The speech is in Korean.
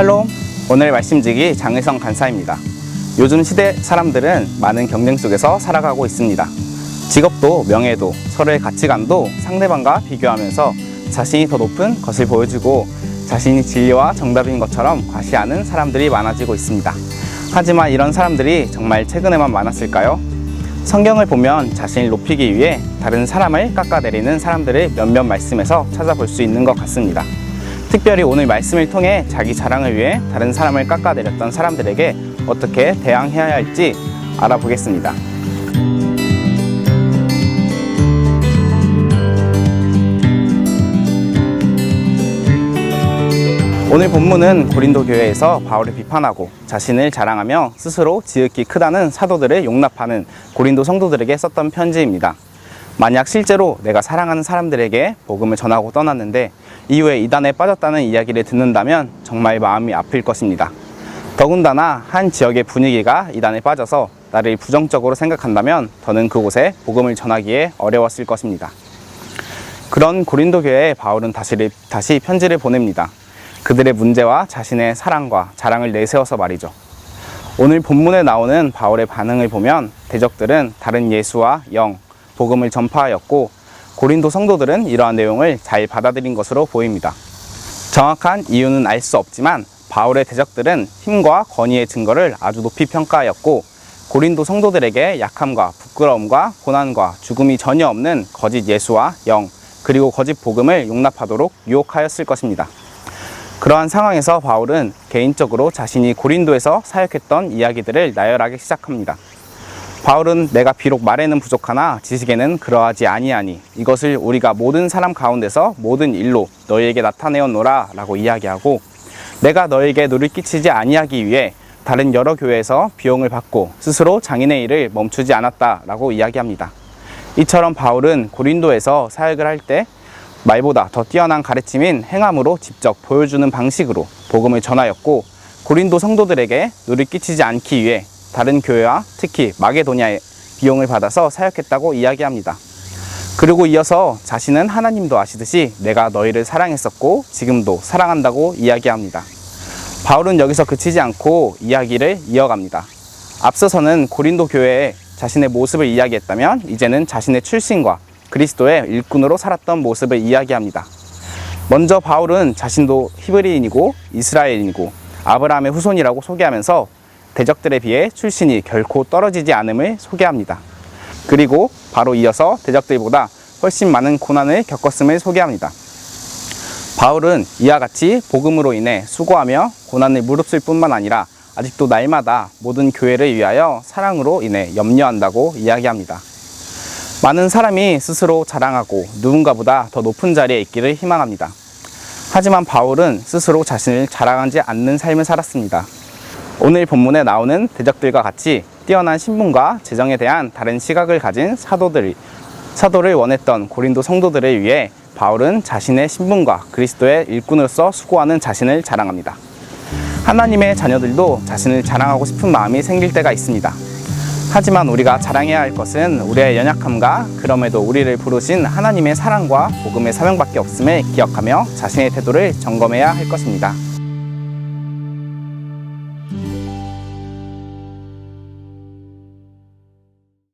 샬롬, 오늘 말씀지기 장의성 간사입니다. 요즘 시대 사람들은 많은 경쟁 속에서 살아가고 있습니다. 직업도 명예도 서로의 가치관도 상대방과 비교하면서 자신이 더 높은 것을 보여주고 자신이 진리와 정답인 것처럼 과시하는 사람들이 많아지고 있습니다. 하지만 이런 사람들이 정말 최근에만 많았을까요? 성경을 보면 자신을 높이기 위해 다른 사람을 깎아내리는 사람들을 몇몇 말씀에서 찾아볼 수 있는 것 같습니다. 특별히 오늘 말씀을 통해 자기 자랑을 위해 다른 사람을 깎아내렸던 사람들에게 어떻게 대항해야 할지 알아보겠습니다. 오늘 본문은 고린도 교회에서 바울을 비판하고 자신을 자랑하며 스스로 지극히 크다는 사도들을 용납하는 고린도 성도들에게 썼던 편지입니다. 만약 실제로 내가 사랑하는 사람들에게 복음을 전하고 떠났는데 이후에 이단에 빠졌다는 이야기를 듣는다면 정말 마음이 아플 것입니다. 더군다나 한 지역의 분위기가 이단에 빠져서 나를 부정적으로 생각한다면 더는 그곳에 복음을 전하기에 어려웠을 것입니다. 그런 고린도 교회에 바울은 다시 편지를 보냅니다. 그들의 문제와 자신의 사랑과 자랑을 내세워서 말이죠. 오늘 본문에 나오는 바울의 반응을 보면 대적들은 다른 예수와 영, 복음을 전파하였고 고린도 성도들은 이러한 내용을 잘 받아들인 것으로 보입니다. 정확한 이유는 알 수 없지만 바울의 대적들은 힘과 권위의 증거를 아주 높이 평가하였고 고린도 성도들에게 약함과 부끄러움과 고난과 죽음이 전혀 없는 거짓 예수와 영, 그리고 거짓 복음을 용납하도록 유혹하였을 것입니다. 그러한 상황에서 바울은 개인적으로 자신이 고린도에서 사역했던 이야기들을 나열하기 시작합니다. 바울은 내가 비록 말에는 부족하나 지식에는 그러하지 아니하니 이것을 우리가 모든 사람 가운데서 모든 일로 너희에게 나타내었노라 라고 이야기하고, 내가 너희에게 누를 끼치지 아니하기 위해 다른 여러 교회에서 비용을 받고 스스로 장인의 일을 멈추지 않았다 라고 이야기합니다. 이처럼 바울은 고린도에서 사역을 할 때 말보다 더 뛰어난 가르침인 행함으로 직접 보여주는 방식으로 복음을 전하였고, 고린도 성도들에게 누를 끼치지 않기 위해 다른 교회와 특히 마게도냐의 비용을 받아서 사역했다고 이야기합니다. 그리고 이어서 자신은 하나님도 아시듯이 내가 너희를 사랑했었고 지금도 사랑한다고 이야기합니다. 바울은 여기서 그치지 않고 이야기를 이어갑니다. 앞서서는 고린도 교회에 자신의 모습을 이야기했다면 이제는 자신의 출신과 그리스도의 일꾼으로 살았던 모습을 이야기합니다. 먼저 바울은 자신도 히브리인이고 이스라엘인이고 아브라함의 후손이라고 소개하면서 대적들에 비해 출신이 결코 떨어지지 않음을 소개합니다. 그리고 바로 이어서 대적들보다 훨씬 많은 고난을 겪었음을 소개합니다. 바울은 이와 같이 복음으로 인해 수고하며 고난을 무릅쓸 뿐만 아니라 아직도 날마다 모든 교회를 위하여 사랑으로 인해 염려한다고 이야기합니다. 많은 사람이 스스로 자랑하고 누군가보다 더 높은 자리에 있기를 희망합니다. 하지만 바울은 스스로 자신을 자랑하지 않는 삶을 살았습니다. 오늘 본문에 나오는 대적들과 같이 뛰어난 신분과 재정에 대한 다른 시각을 가진 사도를 원했던 고린도 성도들을 위해 바울은 자신의 신분과 그리스도의 일꾼으로서 수고하는 자신을 자랑합니다. 하나님의 자녀들도 자신을 자랑하고 싶은 마음이 생길 때가 있습니다. 하지만 우리가 자랑해야 할 것은 우리의 연약함과 그럼에도 우리를 부르신 하나님의 사랑과 복음의 사명밖에 없음을 기억하며 자신의 태도를 점검해야 할 것입니다.